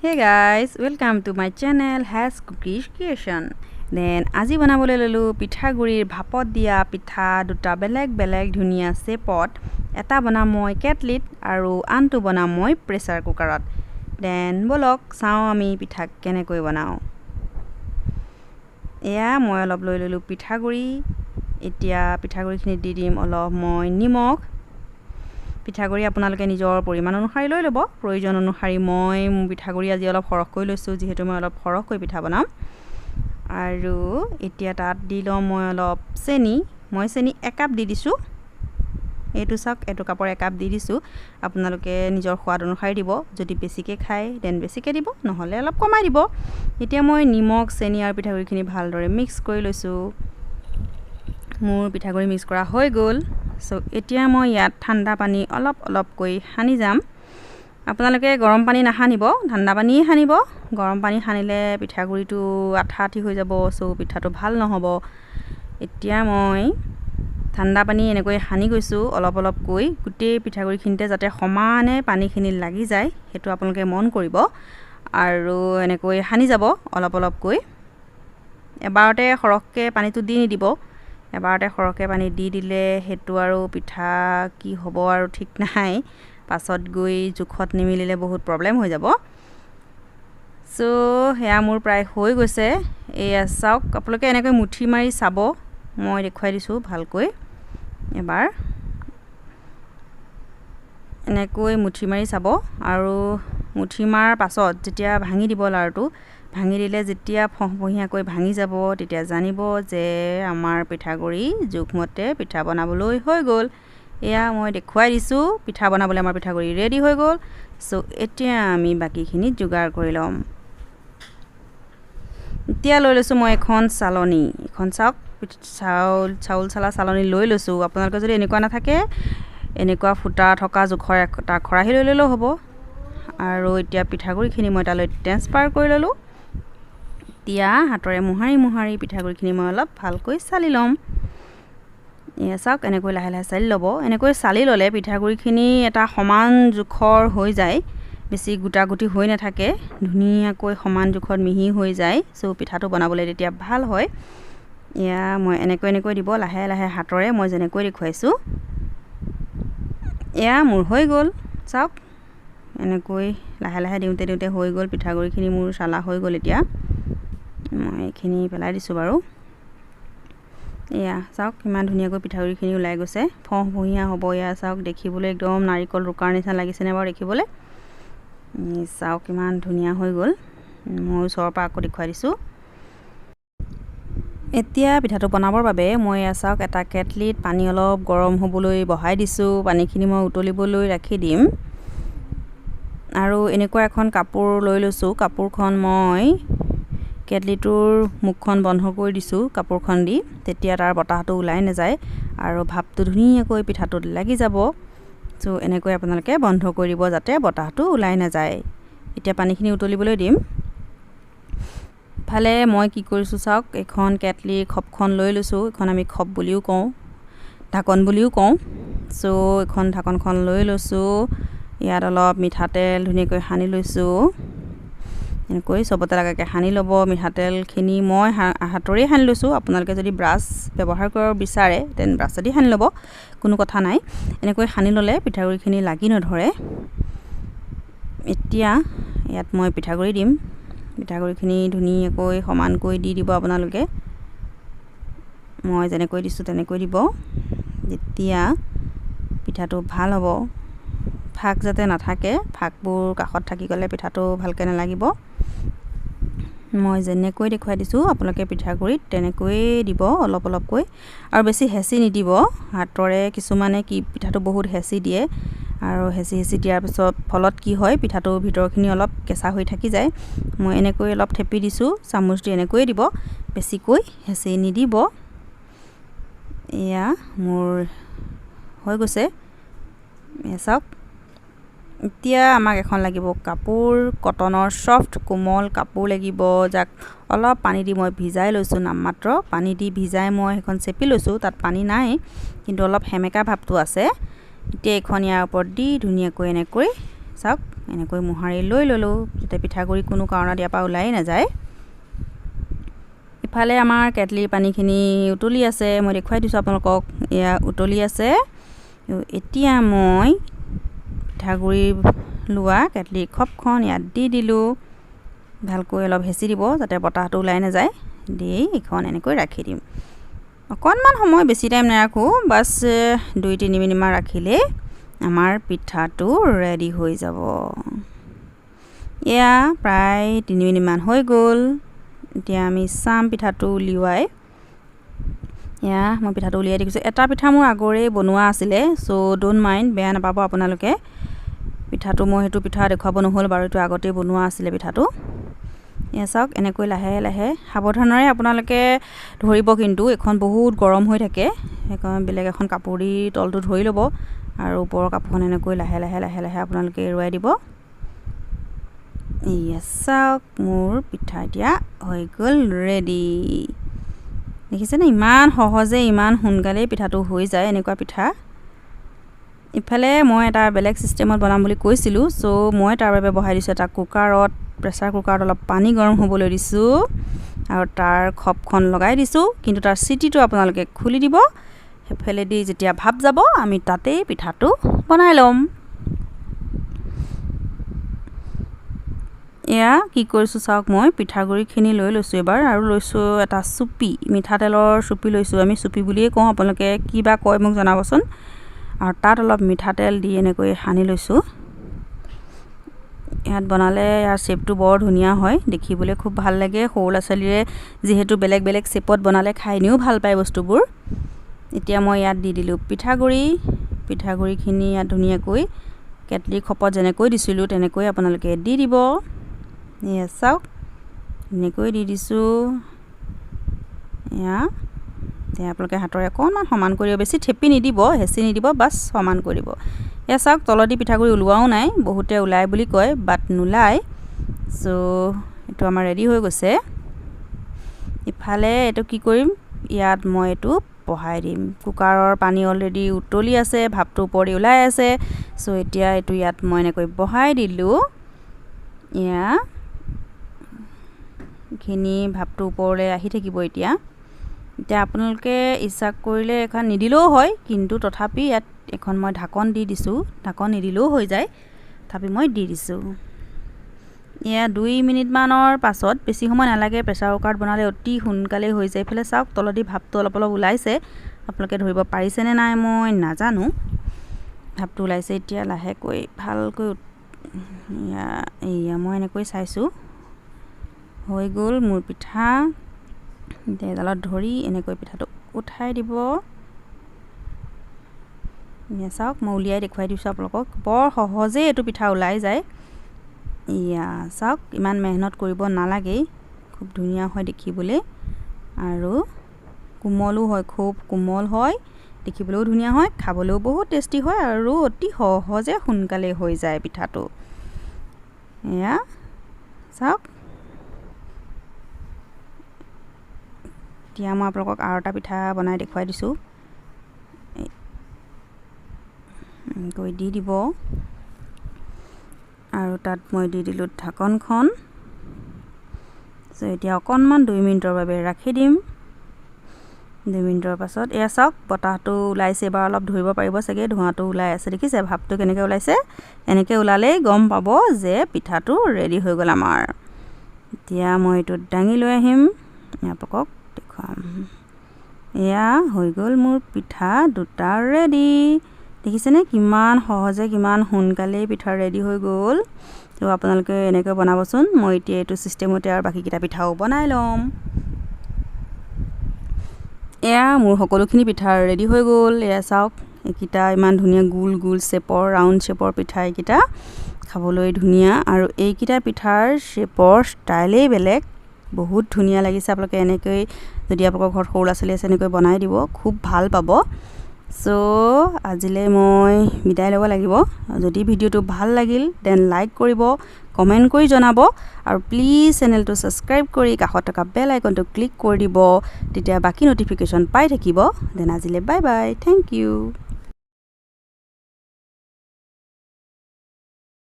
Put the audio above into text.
Hey guys, welcome to my channel has Kuki creation. Then আজি বনাবলৈ ললো পিঠাগুৰিৰ ভাপত দিয়া পিঠা দুটা বেলেগ ধুনিয়া সেপত এটা বনাম মই কেটলিত আৰু আনটো বনাম মই প্ৰেসাৰ কুকাৰত দেন বলক চাও আমি পিঠা কেনেকৈ বনাও এয়া মই অলপ লৈ ললো পিঠাগুৰি এতিয়া পিঠাগুৰিখিনি দি দিম অলপ মই নিমখ পিঠাগুৰি আপোনালোকে নিজৰ পৰিমাণ অনুসাৰি লৈ ল'ব প্ৰয়োজন অনুসাৰি মই পিঠাগুৰি আজি অলপ সৰহকৈ লৈছো যেহেতু মই অলপ সৰহকৈ পিঠা বনাম আৰু এতিয়া তাত দি লম মই অলপ চেনি মই চেনি 1 কাপ দি দিছো এটো চাক এটো কাপৰ 1 কাপ দি দিছো আপোনালোকে নিজৰ সোৱাদ অনুসাৰি দিব যদি বেছিকে খায় দেন বেছিকে দিব নহলে অলপ কমাই দিব এতিয়া মই নিমখ চেনি আৰু পিঠাগুৰিখিনি ভালদৰে মিক্স কৰি লৈছো মোৰ পিঠাগুৰি মিক্স কৰা হৈ গল সো এতিয়া মই ইয়াত ঠাণ্ডা পানী অলপ কৈ হানি যাম আপোনালোকে গৰম পানী নাহানিব ঠাণ্ডা পানী হানিব গৰম পানী হানিলে পিঠাগুৰিটো আঠাঠি হৈ যাব সো পিঠাটো ভাল নহব এতিয়া মই ঠাণ্ডা পানী এনেকৈ হানি গৈছো অলপ কৈ গুটে পিঠাগুৰিখিনতে যাতে সমানে পানীখিনি লাগি যায় হেতু আপোনালোকে মন কৰিব আৰু এনেকৈ হানি যাব অলপ কৈ এবাৰতে খৰককে পানীটো দি নিদিব এবাৰতে খৰকে পানী দি দিলে হেতু আৰু পিঠা কি হ'ব আৰু ঠিক নাই পাছত গৈ জুখত নিমিলিলে বহুত প্ৰবলেম হৈ যাব সো হেয়া মোৰ প্ৰায় হৈ গৈছে এয়া চাওক আপোনালোকে এনেকৈ মুঠি মাৰি চাব মই দেখুৱাই দিছো ভালকৈ এবাৰ এনেকৈ মুঠি মাৰি চাব আৰু মুঠি মাৰ পাছত যেতিয়া ভাঙি দিব লাৰুটো ভাঙি দিলে যেতিয়া ফহফহিয়াকৈ ভাঙি যাব তেতিয়া জানিব যে আমাৰ পিঠাগুৰি জুখমতে পিঠা বনাবলৈ হৈ গল এয়া মই দেখুৱাই দিছো পিঠা বনাবলৈ আমাৰ পিঠাগুৰি ৰেডি হৈ গল সো এতিয়া আমি বাকিখিনি যোগাৰ কৰি লম এতিয়া লৈ লৈছো মই এখন চালনী এখন চাউল চালা চালনী লৈ লৈছো আপোনালোকে যদি এনেকুৱা না থাকে এনেকুৱা ফুটা থকা জুখৰ এটা খৰাহি লৈ ললেও হ'ব আৰু এতিয়া পিঠাগুৰিখিনি মই তালৈ ট্ৰান্সফাৰ কৰি ললো এতিয়া হাতৰে মুহাৰি পিঠাগুৰিখিনি মই অলপ ভালকৈ চালি লম এয়া চাওক এনেকৈ লাহে চালি লব এনেকৈ চালি ললে পিঠাগুৰিখিনি এটা সমান জুখৰ হৈ যায় বেছি গুটাগুটি হৈ নাথাকে ধুনিয়াকৈ সমান জুখত মিহি হৈ যায় সো পিঠাটো বনাবলৈ তেতিয়া ভাল হয় এয়া মই এনেকৈ দিব লাহে হাতৰে মই যেনেকৈ দেখুৱাইছো এয়া মোৰ হৈ গল চাওক এনেকৈ লাহে দিওঁতে হৈ গল পিঠাগুৰিখিনি মোৰ চালা হৈ গল এতিয়া মই এখিনি পেলাই দিছো বাৰু এয়া চাওক কিমান ধুনিয়াকৈ পিঠাগুৰিখিনি ওলাই গৈছে ফহফহিয়া হ'ব এয়া চাওক দেখিবলৈ একদম নাৰিকল ৰুকাৰ নিচিনা লাগিছে নে বাৰু দেখিবলৈ চাওক কিমান ধুনিয়া হৈ গল মই ওচৰৰ পৰা আকৌ দেখুৱাই দিছো এতিয়া পিঠাটো বনাবৰ বাবে মই চাওক এটা কেটলিত পানী অলপ গৰম হ'বলৈ বহাই দিছো পানীখিনি মই উতলিবলৈ ৰাখি দিম আৰু এনেকুৱা এখন কাপোৰ লৈ লৈছো কাপোৰখন মই কেটলিটোৰ মুখখন বন্ধ কৰি দিছো কাপোৰখন দি তেতিয়া তাৰ বতাহটো ওলাই নাযায় আৰু ভাপটো ধুনিয়াকৈ পিঠাটোত লাগি যাব সো এনেকৈ আপোনালোকে বন্ধ কৰি দিব যাতে বতাহটো ওলাই নাযায় এতিয়া পানীখিনি উতলিবলৈ দিম ফালে মই কি কৰিছো চাওক এখন কেটলি খপখন লৈ লৈছো এখন আমি খপ বুলিও কওঁ ঢাকন বুলিও কওঁ সো এখন ঢাকনখন লৈ লৈছো ইয়াত অলপ মিঠাতেল ধুনিয়াকৈ হানি লৈছো এনেকৈ সবতে লাগাকে হানি লব মিঠাতেলখিনি মই হাতৰে হানি লৈছো আপোনালোকে যদি ব্ৰাছ ব্যৱহাৰ কৰিব বিচাৰে দেন ব্ৰাছেদি হানি লব কোনো কথা নাই এনেকৈ হানি ললে পিঠাগুৰিখিনি লাগি নধৰে এতিয়া ইয়াত মই পিঠাগুৰি দিম পিঠাগুৰিখিনি ধুনিয়াকৈ সমানকৈ দি দিব আপোনালোকে মই যেনেকৈ দিছো তেনেকৈ দিব যেতিয়া পিঠাটো ভাল হ'ব ফাক যাতে নাথাকে ফাকবোৰ কাখত থাকি গলে পিঠাটো ভালকে নালাগিব মই যেনেকৈ দেখুৱাই দিছো আপোনালোকে পিঠাগুৰিত তেনেকৈ দিব অলপকৈ আৰু বেছি হেচি নিদিব হাতৰে কিছুমানে কি পিঠাটো বহুত হেচি দিয়ে আৰু হেচি দিয়াৰ পিছত ফলত কি হয় পিঠাটো ভিতৰখিনি অলপ কেঁচা হৈ থাকি যায় মই এনেকৈ অলপ থেপি দিছো চামুচ দি এনেকৈ দিব বেছিকৈ হেচি নিদিব এয়া মোৰ হৈ গৈছে চাওক এতিয়া আমাক এখন লাগিব কাপোৰ কটনৰ সফট কোমল কাপোৰ লাগিব যাক অলপ পানী দি মই ভিজাই লৈছো নামমাত্ৰ পানী দি ভিজাই মই এখন চেপি লৈছো তাত পানী নাই কিন্তু অলপ হেমেকা ভাবটো আছে এতিয়া এখন ইয়াৰ ওপৰত দি ধুনিয়াকৈ এনেকৈ চাওক এনেকৈ মোহাৰি লৈ ল'লোঁ যাতে পিঠাগুড়ি কোনো কাৰণত ইয়াৰ পৰা ওলাই নাযায়। ইফালে আমাৰ কেটলিৰ পানীখিনি উতলি আছে, মই দেখুৱাই দিছোঁ আপোনালোকক, এয়া উতলি আছে। এতিয়া মই পিঠাগুড়ি লোৱা কেটলিৰ খপখন ইয়াত দি দিলোঁ। ভালকৈ অলপ হেঁচি দিব যাতে বতাহটো ওলাই নাযায়। দি এইখন এনেকৈ ৰাখি দিম অকণমান সময়, বেছি টাইম নাৰাখোঁ, বাছ 2-3 মিনিটমান ৰাখিলেই আমাৰ পিঠাটো ৰেডি হৈ যাব। এয়া প্ৰায় 3 মিনিটমান হৈ গ'ল। এতিয়া আমি চাম পিঠাটো উলিয়াই। এয়া মই পিঠাটো উলিয়াই দেখিছোঁ। এটা পিঠা মোৰ আগৰে বনোৱা আছিলে, চ' ড'ণ্ট মাইণ্ড, বেয়া নাপাব আপোনালোকে। পিঠাটো মই সেইটো পিঠা দেখুৱাব নহ'ল বাৰু, এইটো আগতেই বনোৱা আছিলে পিঠাটো। এয়া চাওক এনেকৈ লাহে লাহে সাৱধানেৰে আপোনালোকে ধৰিব, কিন্তু এখন বহুত গৰম হৈ থাকে, সেইকাৰণে বেলেগ এখন কাপোৰ দি তলটো ধৰি ল'ব আৰু ওপৰৰ কাপোৰখন এনেকৈ লাহে লাহে লাহে লাহে আপোনালোকে এৰুৱাই দিব। এয়া চাওক মোৰ পিঠা এতিয়া হৈ গ'ল ৰেডি। দেখিছেনে ইমান সহজে ইমান সোনকালেই পিঠাটো হৈ যায় এনেকুৱা পিঠা। ইফালে মই এটা বেলেগ ছিষ্টেমত বনাম বুলি কৈছিলোঁ, চ' মই তাৰ বাবে বহাই দিছোঁ এটা কুকাৰত, প্ৰেছাৰ কুকাৰত অলপ পানী গৰম হ'বলৈ দিছোঁ আৰু তাৰ খপখন লগাই দিছোঁ। কিন্তু তাৰ চিটিটো আপোনালোকে খুলি দিব, সেইফালেদি যেতিয়া ভাপ যাব আমি তাতেই পিঠাটো বনাই ল'ম। এয়া কি কৰিছোঁ চাওক, মই পিঠাগুড়িখিনি লৈ লৈছোঁ এবাৰ, আৰু লৈছোঁ এটা চুপি, মিঠাতেলৰ চুপি লৈছোঁ। আমি চুপি বুলিয়েই কওঁ, আপোনালোকে কি বা কয় মোক জনাবচোন। আৰু তাত অলপ মিঠাতেল দি এনেকৈ সানি লৈছোঁ। ইয়াত বনালে ইয়াৰ শ্বেপটো বৰ ধুনীয়া হয়, দেখিবলৈ খুব ভাল লাগে। সৰু ল'ৰা ছোৱালীৰে যিহেতু বেলেগ বেলেগ শ্বেপত বনালে খাই নিও ভাল পায় বস্তুবোৰ। এতিয়া মই ইয়াত দি দিলোঁ পিঠাগুড়িখিনি ইয়াত ধুনীয়াকৈ কেটলিৰ খপত যেনেকৈ দিছিলোঁ তেনেকৈ আপোনালোকে দি দিব। এয়া চাওক এনেকৈ দি দিছোঁ। এয়া এতিয়া আপোনালোকে হাতৰে অকণমান সমান কৰিব, বেছি থেপি নিদিব, হেঁচি নিদিব, বাছ সমান কৰিব। এয়া চাওক তলদি পিঠাগুড়ি ওলোৱাও নাই, বহুতে ওলাই বুলি কয় বাট নোলায়। চ' এইটো আমাৰ ৰেডি হৈ গৈছে। ইফালে এইটো কি কৰিম, ইয়াত মই এইটো বহাই দিম। কুকাৰৰ পানী অলৰেডি উতলি আছে, ভাপটো ওপৰেদি ওলাই আছে। চ' এতিয়া এইটো ইয়াত মই এনেকৈ বহাই দিলোঁ। এয়া খিনি ভাপটো ওপৰলৈ আহি থাকিব। এতিয়া আপোনালোকে ইচ্ছা কৰিলে এখন নিদিলেও হয়, কিন্তু তথাপি ইয়াত এখন মই ঢাকন দি দিছোঁ, ঢাকন নিদিলেও হৈ যায়, তথাপি মই দি দিছোঁ। এয়া 2 মিনিটমানৰ পাছত, বেছি সময় নালাগে, প্ৰেছাৰ কুকাৰত বনালে অতি সোনকালে হৈ যায়। এইফালে চাওক তলদি ভাপটো অলপ অলপ ওলাইছে, আপোনালোকে ধৰিব পাৰিছেনে নাই মই নাজানো। ভাপটো ওলাইছে, এতিয়া লাহেকৈ ভালকৈ এয়া মই এনেকৈ চাইছোঁ, হৈ গ'ল মোৰ পিঠা। এতিয়া এডালত ধৰি এনেকৈ পিঠাটো উঠাই দিব। এয়া চাওক মই উলিয়াই দেখুৱাই দিছোঁ আপোনালোকক, বৰ সহজেই এইটো পিঠা ওলাই যায়। এয়া চাওক ইমান মেহনত কৰিব নালাগেই, খুব ধুনীয়া হয় দেখিবলৈ আৰু কোমলো হয়, খুব কোমল হয়, দেখিবলৈও ধুনীয়া হয়, খাবলৈও বহুত টেষ্টি হয় আৰু অতি সহজে সোনকালে হৈ যায় পিঠাটো। এয়া চাওক এতিয়া মই আপোনালোকক আৰু এটা পিঠা বনাই দেখুৱাই দিছোঁ। গৈ দি দিব আৰু তাত মই দি দিলোঁ ঢাকনখন। চ' এতিয়া অকণমান 2 মিনিটৰ বাবে ৰাখি দিম। 2 মিনিটৰ পাছত এয়া চাওক বতাহটো ওলাইছে, এবাৰ অলপ ধৰিব পাৰিব চাগে, ধোঁৱাটো ওলাই আছে, দেখিছে ভাপটো কেনেকৈ ওলাইছে। এনেকৈ ওলালেই গম পাব যে পিঠাটো ৰেডি হৈ গ'ল আমাৰ। এতিয়া মই এইটো দাঙি লৈ আহিম, আপোনালোকক দেখুৱাম। এয়া হৈ গ'ল মোৰ পিঠা দুটা ৰেডি। দেখিছেনে কিমান সহজে কিমান সোনকালেই পিঠা ৰেডি হৈ গ'ল। তো আপোনালোকে এনেকৈ বনাবচোন। মই এতিয়া এইটো ছিষ্টেমতে আৰু বাকীকেইটা পিঠাও বনাই ল'ম। এয়া মোৰ সকলোখিনি পিঠা ৰেডি হৈ গ'ল। এয়া চাওক এইকেইটা ইমান ধুনীয়া গোল গোল শ্বেপৰ, ৰাউণ্ড শ্বেপৰ পিঠা এইকেইটা, খাবলৈ ধুনীয়া আৰু এইকেইটা পিঠাৰ শ্বেপৰ ষ্টাইলেই বেলেগ, বহুত ধুনীয়া লাগিছে। আপোনালোকে এনেকৈ যদি আপোনালোকৰ ঘৰত সৰু ল'ৰা ছোৱালী আছে এনেকৈ বনাই দিব, খুব ভাল পাব। চ' আজিলৈ মই বিদায় ল'ব লাগিব। যদি ভিডিঅ'টো ভাল লাগিল দেন লাইক কৰিব, কমেণ্ট কৰি জনাব আৰু প্লিজ চেনেলটো ছাবস্ক্ৰাইব কৰি কাষত থকা বেল আইকনটো ক্লিক কৰি দিব, তেতিয়া বাকী ন'টিফিকেশ্যন পাই থাকিব। দেন আজিলৈ বাই বাই, থেংক ইউ।